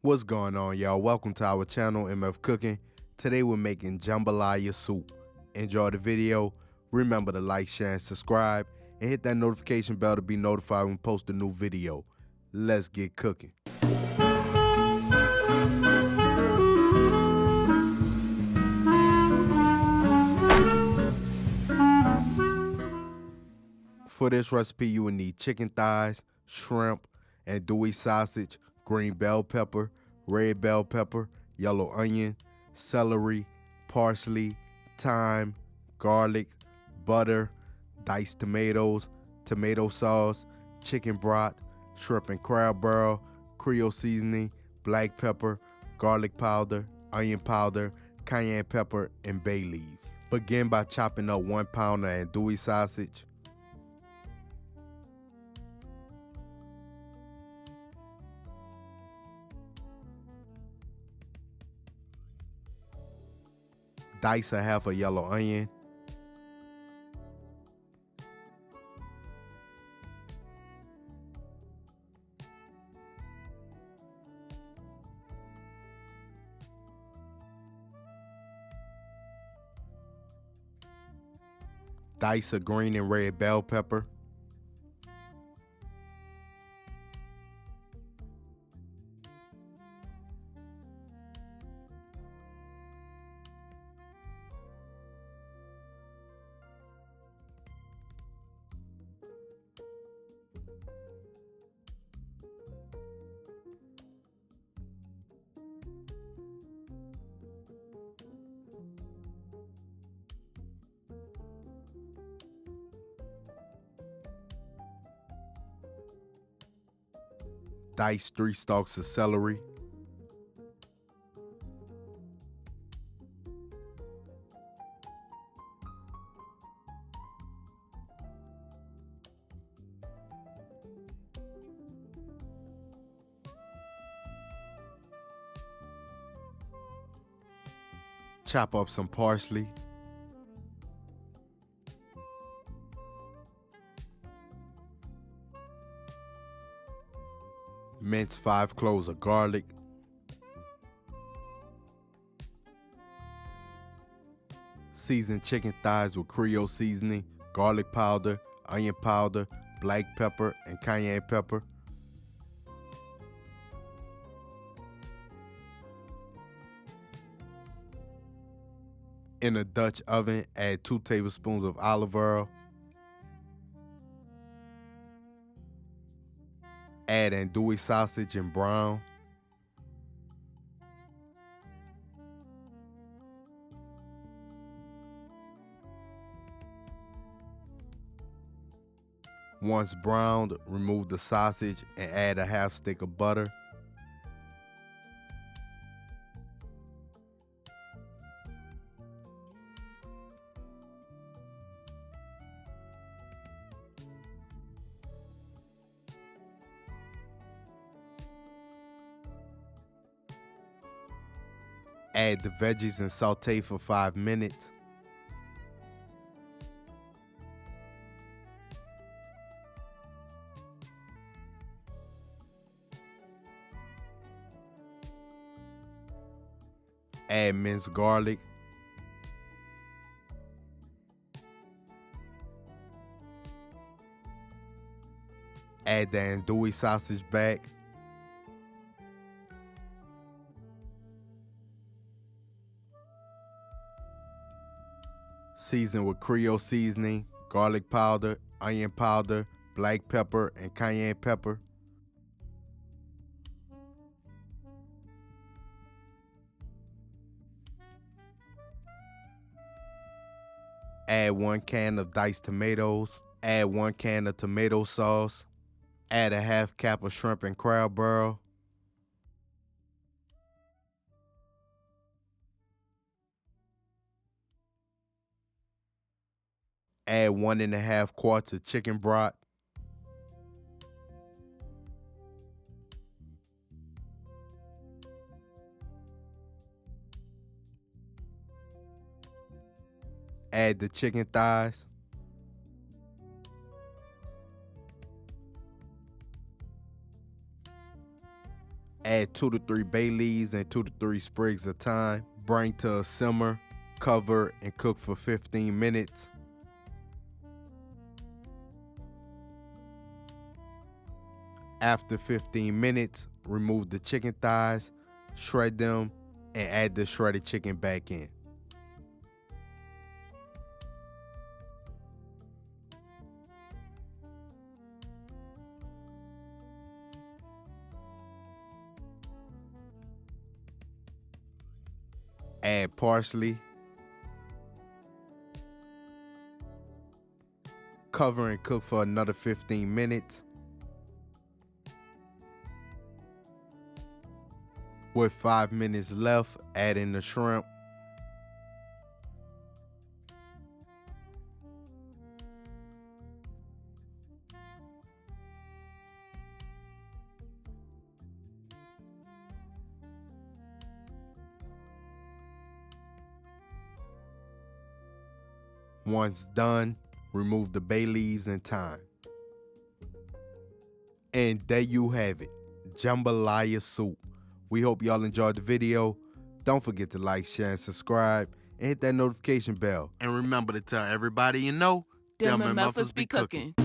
What's going on, y'all? Welcome to our channel, MF Cooking. Today we're making jambalaya soup. Enjoy the video. Remember to like, share, and subscribe, and hit that notification bell to be notified when we post a new video. Let's get cooking. For this recipe, you will need chicken thighs, shrimp, andouille sausage, green bell pepper, red bell pepper, yellow onion, celery, parsley, thyme, garlic, butter, diced tomatoes, tomato sauce, chicken broth, shrimp and crab barrel, Creole seasoning, black pepper, garlic powder, onion powder, cayenne pepper, and bay leaves. Begin by chopping up 1 pound of andouille sausage. Dice a half a yellow onion. Dice a green and red bell pepper. Dice 3 stalks of celery. Chop up some parsley. Mince 5 cloves of garlic. Season chicken thighs with Creole seasoning, garlic powder, onion powder, black pepper, and cayenne pepper. In a Dutch oven, add 2 tablespoons of olive oil. Add andouille sausage and brown. Once browned, remove the sausage and add a half stick of butter. Add the veggies and saute for 5 minutes. Add minced garlic. Add the andouille sausage back. Season with Creole seasoning, garlic powder, onion powder, black pepper, and cayenne pepper. Add 1 can of diced tomatoes. Add 1 can of tomato sauce. Add a half cup of shrimp and crab barrel. Add 1½ quarts of chicken broth. Add the chicken thighs. Add 2 to 3 bay leaves and 2 to 3 sprigs of thyme. Bring to a simmer, cover, and cook for 15 minutes. After 15 minutes, remove the chicken thighs, shred them, and add the shredded chicken back in. Add parsley. Cover and cook for another 15 minutes. With 5 minutes left, add in the shrimp. Once done, remove the bay leaves and thyme. And there you have it, jambalaya soup. We hope y'all enjoyed the video. Don't forget to like, share, and subscribe, and hit that notification bell. And remember to tell everybody you know, them MFers be cooking.